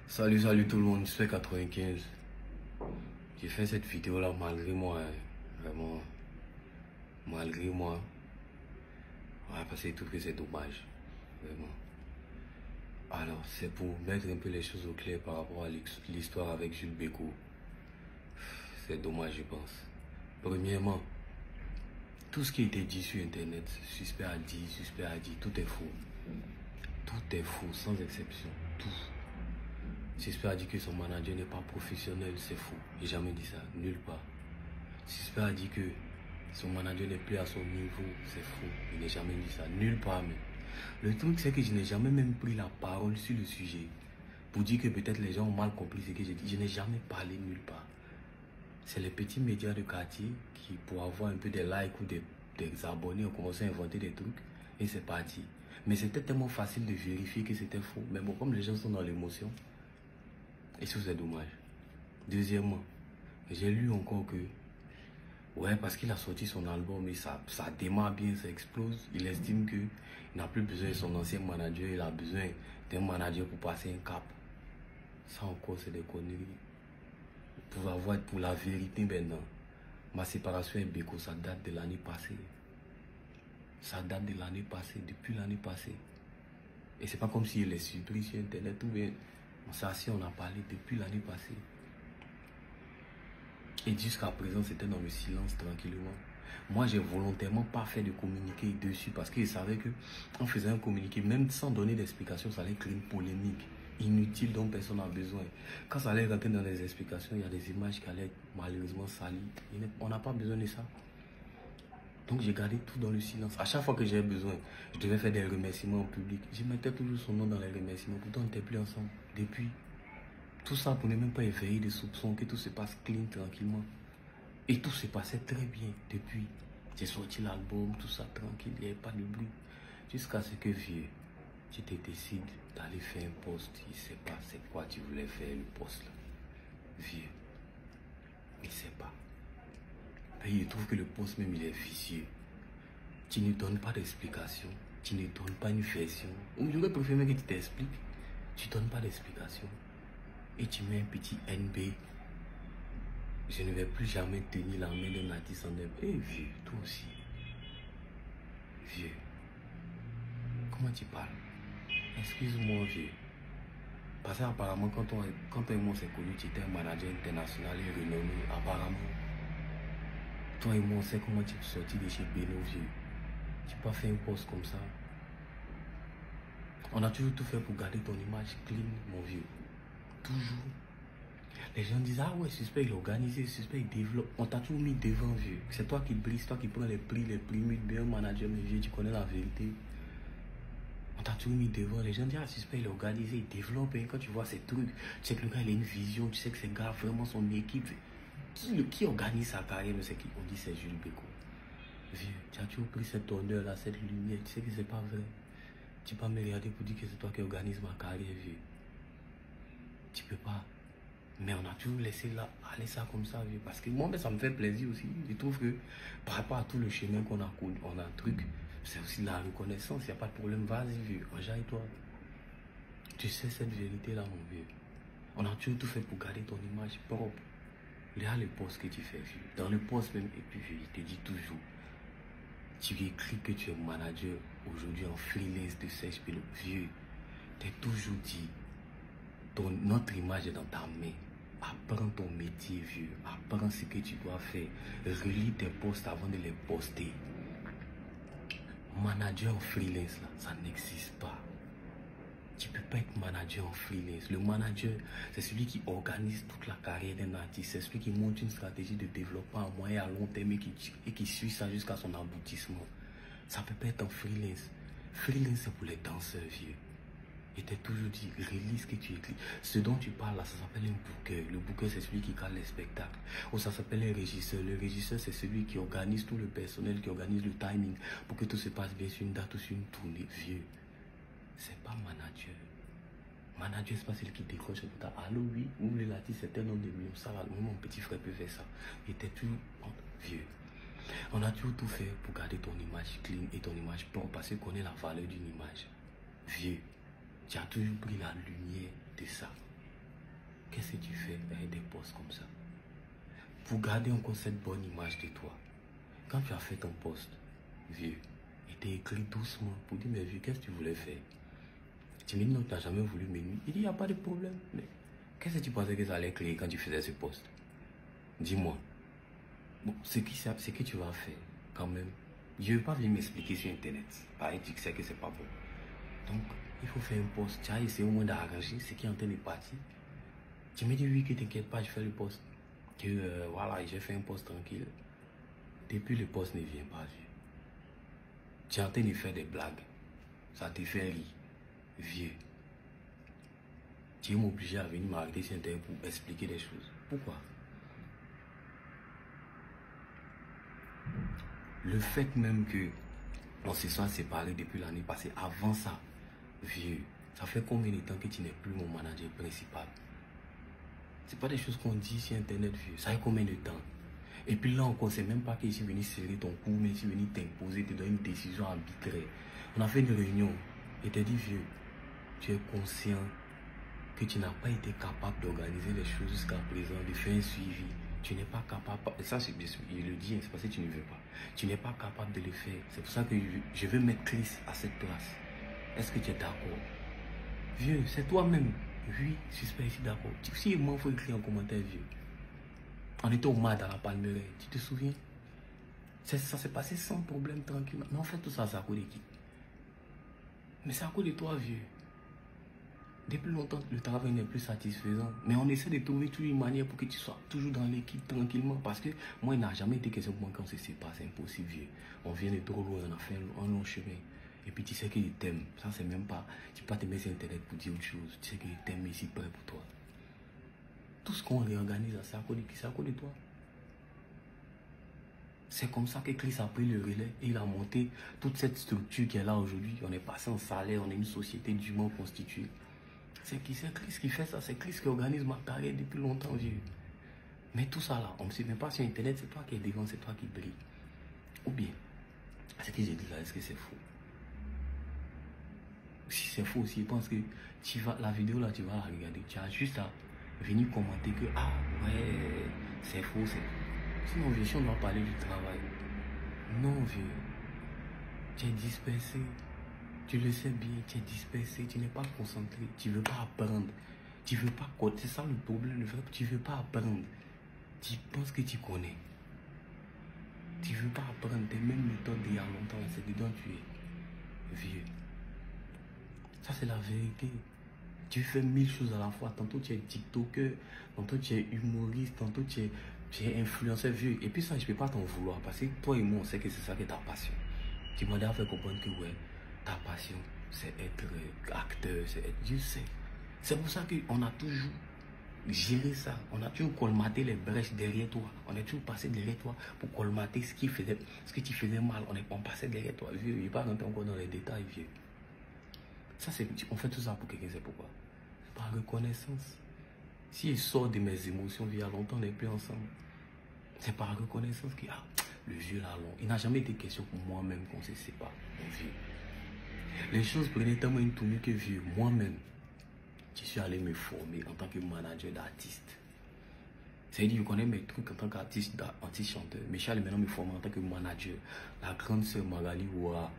Salut tout le monde, j'espère 95. J'ai fait cette vidéo là malgré moi, hein. Vraiment, malgré moi. Ouais, parce que je trouve que c'est dommage, vraiment. Alors, c'est pour mettre un peu les choses au clair par rapport à l'histoire avec Jules Bécaud. C'est dommage, je pense. Premièrement, tout ce qui a été dit sur internet, suspect a dit, tout est faux. Tout est faux, sans exception, tout. Suspect a dit que son manager n'est pas professionnel, c'est faux. J'ai jamais dit ça, nulle part. Suspect a dit que son manager n'est plus à son niveau, c'est faux. Il n'a jamais dit ça, nulle part même. Le truc, c'est que je n'ai jamais même pris la parole sur le sujet pour dire que peut-être les gens ont mal compris ce que j'ai dit. Je n'ai jamais parlé nulle part. C'est les petits médias de quartier qui, pour avoir un peu des likes ou des abonnés, ont commencé à inventer des trucs et c'est parti. Mais c'était tellement facile de vérifier que c'était faux. Mais bon, comme les gens sont dans l'émotion, et ça c'est dommage. Deuxièmement, j'ai lu encore que, ouais, parce qu'il a sorti son album et ça démarre bien, ça explose. Il estime qu'il n'a plus besoin de son ancien manager, il a besoin d'un manager pour passer un cap. Ça encore, c'est des conneries. Pour la vérité maintenant, ma séparation avec Bécaud, ça date de l'année passée. Ça date de l'année passée, depuis l'année passée. Et c'est pas comme s'il est surpris sur internet ou bien. Ça, si on a parlé depuis l'année passée. Et jusqu'à présent, c'était dans le silence tranquillement. Moi, j'ai volontairement pas fait de communiqué dessus parce que je savais que en faisant un communiqué, même sans donner d'explication, ça allait créer une polémique inutile dont personne n'a besoin. Quand ça allait rentrer dans les explications, il y a des images qui allaient être malheureusement salies. On n'a pas besoin de ça. Donc j'ai gardé tout dans le silence. À chaque fois que j'avais besoin, je devais faire des remerciements en public. Je mettais toujours son nom dans les remerciements. Pourtant, on n'était plus ensemble. Depuis. Tout ça pour ne même pas éveiller des soupçons, que tout se passe clean, tranquillement. Et tout se passait très bien depuis. J'ai sorti l'album, tout ça tranquille, il n'y avait pas de bruit. Jusqu'à ce que, vieux, tu te décides d'aller faire un poste. Il ne sait pas c'est quoi tu voulais faire le poste là. Vieux, il ne sait pas. Et il trouve que le poste même il est vicieux. Tu ne donnes pas d'explication, tu ne donnes pas une version. Ou j'aurais préféré que tu t'expliques. Tu ne donnes pas d'explication. Et tu mets un petit NB. Je ne vais plus jamais tenir la main d'un artiste en NB. Eh vieux, toi aussi. Vieux. Comment tu parles? Excuse-moi, vieux. Parce qu'apparemment, quand toi et moi s'est connu, tu étais un manager international et renommé. Apparemment. Toi et moi, on sait comment tu es sorti de chez Beno, vieux. Tu peux pas faire un poste comme ça. On a toujours tout fait pour garder ton image clean, mon vieux. Toujours. Les gens disent, ah ouais, suspect, il est organisé, suspect, il développe. On t'a toujours mis devant, vieux. C'est toi qui brise, toi qui prends les prix bien manager, mais vieux, tu connais la vérité. On t'a toujours mis devant. Les gens disent, ah, suspect, il est organisé, il développe. Et quand tu vois ces trucs, tu sais que le gars, il a une vision, tu sais que c'est gars, vraiment son équipe. Qui organise sa carrière, mais c'est qui? On dit, c'est Jules Bécaud. Vieux, tu as toujours pris cette honneur-là, cette lumière, tu sais que c'est pas vrai. Tu peux pas me regarder pour dire que c'est toi qui organise ma carrière, vieux. Tu peux pas. Mais on a toujours laissé là, aller ça comme ça, vieux. Parce que moi, ça me fait plaisir aussi. Je trouve que par rapport à tout le chemin qu'on a connu, on a un truc, c'est aussi la reconnaissance. Il n'y a pas de problème. Vas-y, vieux. Enjaille-toi. Tu sais cette vérité-là, mon vieux. On a toujours tout fait pour garder ton image propre. Regarde le poste que tu fais, vieux. Dans le poste même, et puis, vieux, il te dit toujours. Tu écris que tu es manager aujourd'hui en freelance de Serge Bello. Vieux, t'es toujours dit, notre image est dans ta main. Apprends ton métier, vieux. Apprends ce que tu dois faire. Relis tes posts avant de les poster. Manager en freelance, là, ça n'existe pas. Tu ne peux pas être manager en freelance. Le manager, c'est celui qui organise toute la carrière d'un artiste. C'est celui qui monte une stratégie de développement à moyen et à long terme et qui suit ça jusqu'à son aboutissement. Ça ne peut pas être en freelance. Freelance, c'est pour les danseurs, vieux. Et t'es toujours dit, relis ce que tu écris. Ce dont tu parles là, ça s'appelle un booker. Le booker, c'est celui qui cale les spectacles. Ou ça s'appelle un régisseur. Le régisseur, c'est celui qui organise tout le personnel, qui organise le timing pour que tout se passe bien sur une date ou sur une tournée, vieux. C'est pas manager. Manager, c'est pas celui qui décroche pour ta allô, oui, ou l'artiste, c'est un nom de millions. Ça va, mon petit frère peut faire ça. Et t'es toujours vieux. On a toujours tout fait pour garder ton image clean et ton image propre parce qu'on connaît la valeur d'une image. Vieux, tu as toujours pris la lumière de ça. qu'est-ce que tu fais avec des posts comme ça? Pour garder encore cette bonne image de toi. Quand tu as fait ton post, vieux, il t'a écrit doucement pour dire, mais vieux, qu'est-ce que tu voulais faire? Tu me dis, non, tu n'as jamais voulu m'aimer. Il dit, il n'y a pas de problème. Mais qu'est-ce que tu pensais que ça allait créer quand tu faisais ce post? Dis-moi. Bon, ce que tu vas faire, quand même, je ne vais pas venir m'expliquer sur Internet. Pareil, tu sais que c'est pas bon. Donc, il faut faire un post. Tu as essayé au moins d'arranger ce qui est en train de partir. Tu me dis, oui, que t'inquiète pas, je fais le post. Que voilà, j'ai fait un post tranquille. Depuis le post ne vient pas, vieux. Tu es en train de faire des blagues. Ça te fait rire. Vieux. Tu es obligé à venir m'arrêter sur Internet pour expliquer des choses. Pourquoi? Le fait même que on se soit séparés depuis l'année passée, avant ça, vieux, ça fait combien de temps que tu n'es plus mon manager principal? C'est pas des choses qu'on dit sur Internet, vieux. Ça fait combien de temps? Et puis là encore, c'est même pas que je suis venu serrer ton cou, mais je suis venu t'imposer, te donner une décision arbitraire. On a fait une réunion et t'as dit, vieux, tu es conscient que tu n'as pas été capable d'organiser les choses jusqu'à présent, de faire un suivi. Tu n'es pas capable, et ça je le dis, c'est parce que tu ne veux pas. Tu n'es pas capable de le faire. C'est pour ça que je veux mettre Chris à cette place. Est-ce que tu es d'accord? Vieux, c'est toi-même. Oui, suspect ici, d'accord. Si moi, il faut écrire en commentaire, vieux. On était au MAD à la Palmeraie, tu te souviens? Ça s'est passé sans problème, tranquillement. Mais en fait, tout ça, c'est à cause de qui? Mais c'est à cause de toi, vieux. Depuis longtemps, le travail n'est plus satisfaisant. Mais on essaie de trouver toujours une manière pour que tu sois toujours dans l'équipe tranquillement. Parce que moi, il n'a jamais été question pour moi quand on se sépare. C'est impossible, vieux. On vient de trop loin, on a fait un long chemin. Et puis tu sais qu'il t'aime. Ça, c'est même pas... Tu peux pas te mettre sur Internet pour dire autre chose. Tu sais qu'il t'aime ici près pour toi. Tout ce qu'on réorganise, c'est à cause de qui? C'est à cause de toi. C'est comme ça que Chris a pris le relais et il a monté toute cette structure qui est là aujourd'hui. On est passé en salaire, on est une société dûment constituée. C'est Chris qui fait ça, c'est Chris qui organise ma carrière depuis longtemps, vieux. Mais tout ça là, on ne se met pas sur Internet, c'est toi qui es devant, c'est toi qui brille. Ou bien, ce que j'ai dit là, est-ce que c'est faux? Si c'est faux aussi, je pense que la vidéo là, tu vas la regarder, tu as juste à venir commenter que, ah ouais, c'est faux, c'est faux. Sinon, vieux, si on doit parler du travail, non, vieux, tu es dispersé. Tu le sais bien, tu es dispersé, tu n'es pas concentré, tu ne veux pas apprendre. Tu veux pas, c'est ça le problème, tu ne veux pas apprendre. Tu penses que tu connais. Tu ne veux pas apprendre tes mêmes méthodes d'il y a longtemps, c'est dedans tu es vieux. Ça c'est la vérité. Tu fais 1000 choses à la fois. Tantôt tu es TikToker, tantôt tu es humoriste, tantôt tu es influenceur, vieux. Et puis ça, je ne peux pas t'en vouloir parce que toi et moi, on sait que c'est ça qui est ta passion. Tu m'as déjà fait comprendre que ouais, ta passion, c'est être acteur, c'est être... Je sais. C'est pour ça qu'on a toujours géré ça. On a toujours colmaté les brèches derrière toi. On est toujours passé derrière toi pour colmater ce que tu faisais mal. On passait derrière toi, vieux. Il n'est pas rentré encore dans les détails, vieux. Ça, on fait tout ça pour quelqu'un, c'est pourquoi? Par reconnaissance. Si je sors de mes émotions, il y a longtemps, on n'est plus ensemble. C'est par reconnaissance que, le vieux là, long. Il n'a jamais été question pour moi-même qu'on se sépare, mon vieux. Les choses prenaient tellement une tournure que, vieux, moi-même, je suis allé me former en tant que manager d'artiste. C'est-à-dire, je connais mes trucs en tant qu'artiste, chanteur, mais je suis allé maintenant me former en tant que manager. La grande sœur Magali Ouara,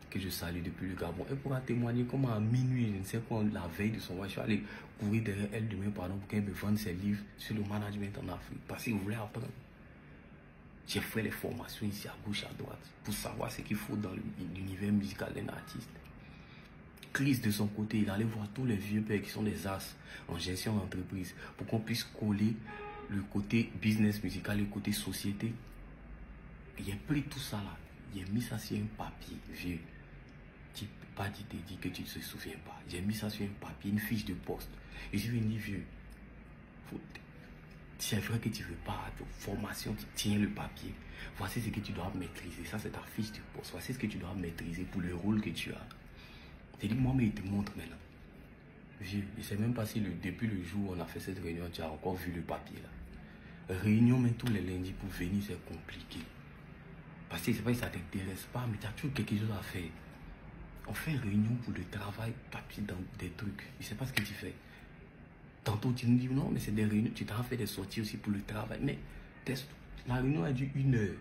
que je salue depuis le Gabon, elle pourra témoigner comment à minuit, je ne sais quoi, la veille de son voyage, je suis allé courir derrière elle demain, pardon, pour qu'elle me vende ses livres sur le management en Afrique, parce qu'il voulait apprendre. J'ai fait les formations ici à gauche, à droite, pour savoir ce qu'il faut dans l'univers musical d'un artiste. Chris, de son côté, il allait voir tous les vieux pères qui sont des as en gestion d'entreprise, pour qu'on puisse coller le côté business musical, le côté société. Il a pris tout ça là, il a mis ça sur un papier, vieux. Tu peux pas te dire que tu ne te souviens pas. J'ai mis ça sur un papier, une fiche de poste. Et je lui ai dit, vieux, c'est vrai que tu ne veux pas de formation, tu tiens le papier. Voici ce que tu dois maîtriser. Ça, c'est ta fiche de poste. Voici ce que tu dois maîtriser pour le rôle que tu as. Je dis, moi, mais il te montre maintenant. Vieux, je ne sais même pas si depuis le jour où on a fait cette réunion, tu as encore vu le papier là. Réunion, même tous les lundis pour venir, c'est compliqué. Parce que c'est pas que ça ne t'intéresse pas, mais tu as toujours quelque chose à faire. On fait une réunion pour le travail, papier dans des trucs. Je ne sais pas ce que tu fais. Tantôt, tu nous dis non, mais c'est des réunions. Tu t'en fais des sorties aussi pour le travail. Mais la réunion a dû 1 heure.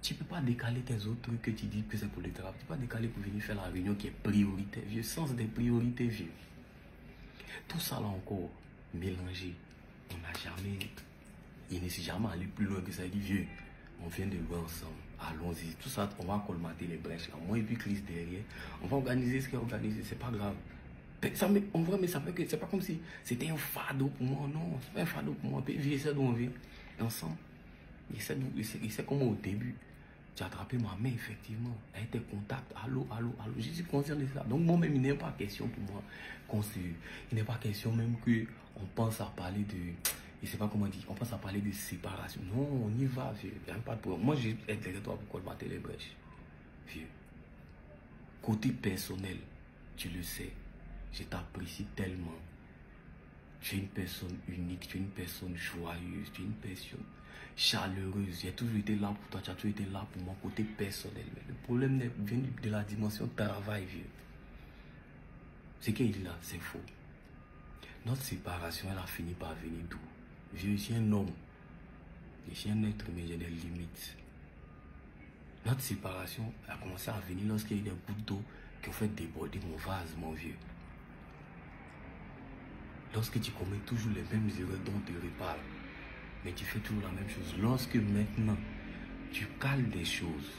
Tu ne peux pas décaler tes autres trucs que tu dis que c'est pour le travail. Tu ne peux pas décaler pour venir faire la réunion qui est prioritaire, vieux. Sens des priorités, vieux. Tout ça là encore, mélangé. On n'a jamais. Il ne s'est jamais allé plus loin que ça. Il dit, vieux, on vient de voir ensemble. Allons-y. Tout ça, on va colmater les brèches là. Moi et puis Chris derrière. On va organiser ce qu'il y a organisé. C'est pas grave. Ça, mais, en vrai, mais ça fait que c'est pas comme si c'était un fardeau pour moi. Non, c'est pas un fardeau pour moi. Puis vieux, c'est d'où on vient. Ensemble. Il sait comment au début. Tu as attrapé ma main, effectivement. Elle était contact. Allô, allô, allô. Je suis conscient de ça. Donc, moi-même, il n'est pas question pour moi il n'est pas question même qu'on pense à parler de. Je ne sais pas comment dire. On pense à parler de séparation. Non, on y va, vieux. Il n'y a pas de problème. Moi, j'ai été derrière toi pour colmater les brèches. Vieux. Côté personnel, tu le sais. Je t'apprécie tellement. Tu es une personne unique, tu es une personne joyeuse, tu es une personne chaleureuse. J'ai toujours été là pour toi, tu as toujours été là pour mon côté personnel. Mais le problème vient de la dimension travail, vieux. Ce qu'il dit là, c'est faux. Notre séparation, elle a fini par venir d'où? Vieux, je suis un homme. Je suis un être, mais j'ai des limites. Notre séparation a commencé à venir lorsqu'il y a eu des gouttes d'eau qui ont fait déborder mon vase, mon vieux. Lorsque tu commets toujours les mêmes erreurs dont tu reparles, mais tu fais toujours la même chose. Lorsque maintenant, tu cales des choses,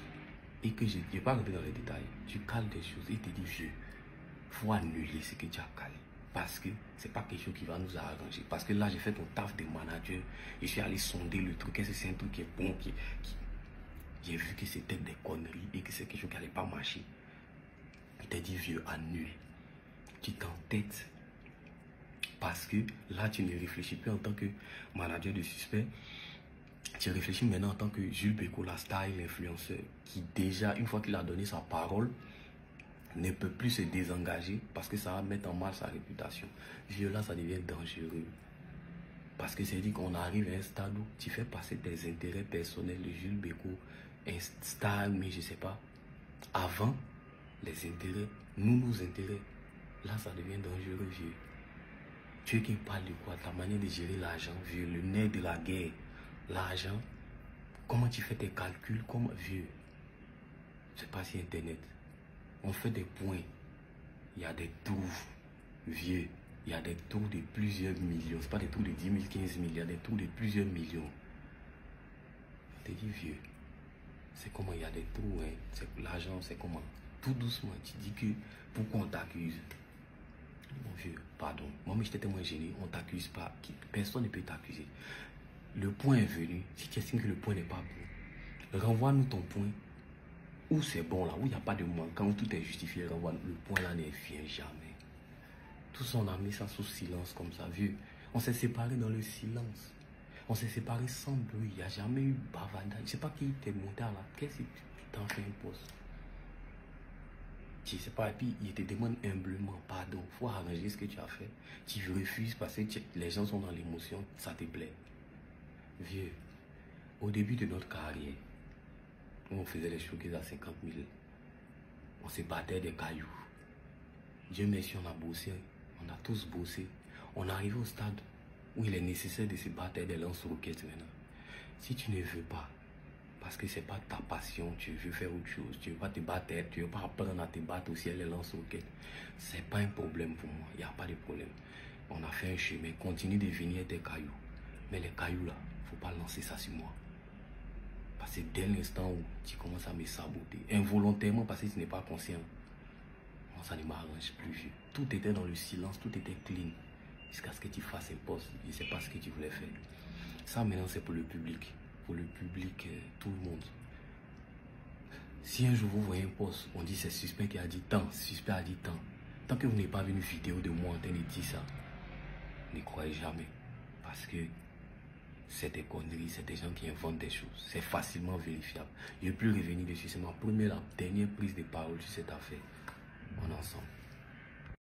et que je ne vais pas rentrer dans les détails, tu cales des choses et tu te dis, vieux, il faut annuler ce que tu as calé. Parce que ce n'est pas quelque chose qui va nous arranger. Parce que là, j'ai fait ton taf de manager, et je suis allé sonder le truc, est-ce que c'est un truc qui est bon, j'ai vu que c'était des conneries et que c'est quelque chose qui n'allait pas marcher. Il t'a dit, vieux, annule. Tu t'entêtes. Parce que là, tu ne réfléchis plus en tant que manager de suspect. Tu réfléchis maintenant en tant que Jules Bécaud, la star et l'influenceur, qui déjà, une fois qu'il a donné sa parole, ne peut plus se désengager parce que ça va mettre en mal sa réputation. Vieux, là, ça devient dangereux. Parce que c'est dit qu'on arrive à un stade où tu fais passer tes intérêts personnels de Jules Bécaud, un star, mais je ne sais pas, avant les intérêts, nos intérêts. Là, ça devient dangereux, vieux. Tu es qui parle de quoi? Ta manière de gérer l'argent, vieux, le nerf de la guerre, l'argent. Comment tu fais tes calculs, comment, vieux? C'est pas si Internet. On fait des points. Il y a des trous, vieux. Il y a des trous de plusieurs millions. Ce pas des trous de 10 000, 15 000. Il y a des trous de plusieurs millions. Je te dis, vieux. C'est comment il y a des trous, hein. L'argent, c'est comment? Tout doucement, tu dis que pourquoi on t'accuse? Mon vieux, pardon. Moi, mais j'étais tellement gêné. On ne t'accuse pas. Personne ne peut t'accuser. Le point est venu. Si tu estimes que le point n'est pas bon, renvoie-nous ton point. Où c'est bon là, où il n'y a pas de manquant, où tout est justifié, renvoie-nous. Le point là ne vient jamais. Tout ça, on a mis ça sous silence comme ça, vieux. On s'est séparés dans le silence. On s'est séparés sans bruit. Il n'y a jamais eu bavardage. Je ne sais pas qui t'est monté à la caisse et tu t'en fais un poste. Tu sais pas, et puis il te demande humblement pardon. Il faut arranger ce que tu as fait. Tu refuses parce que les gens sont dans l'émotion, ça te plaît. Vieux, au début de notre carrière, où on faisait les showcases à 50 000, on se battait des cailloux. Dieu merci, on a bossé, on a tous bossé. On est arrivé au stade où il est nécessaire de se battre des lance-roquettes maintenant. Si tu ne veux pas, parce que ce n'est pas ta passion, tu veux faire autre chose, tu ne veux pas te battre, tu ne veux pas apprendre à te battre aussi, les lance-roquettes, ce n'est pas un problème pour moi, il n'y a pas de problème. On a fait un chemin, continue de venir des cailloux. Mais les cailloux là, il ne faut pas lancer ça sur moi. Parce que dès l'instant où tu commences à me saboter, involontairement parce que tu n'es pas conscient, moi ça ne m'arrange plus, vieux. Tout était dans le silence, tout était clean. Jusqu'à ce que tu fasses un poste, je ne sais pas ce que tu voulais faire. Ça maintenant c'est pour le public. Pour le public, tout le monde. Si un jour vous voyez un poste, on dit c'est suspect qui a dit tant, suspect a dit tant. Tant que vous n'avez pas vu une vidéo de moi en train de dire ça, ne croyez jamais. Parce que c'est des conneries, c'est des gens qui inventent des choses. C'est facilement vérifiable. Je ne vais plus revenir dessus. C'est ma première, la dernière prise de parole sur cette affaire. On est ensemble.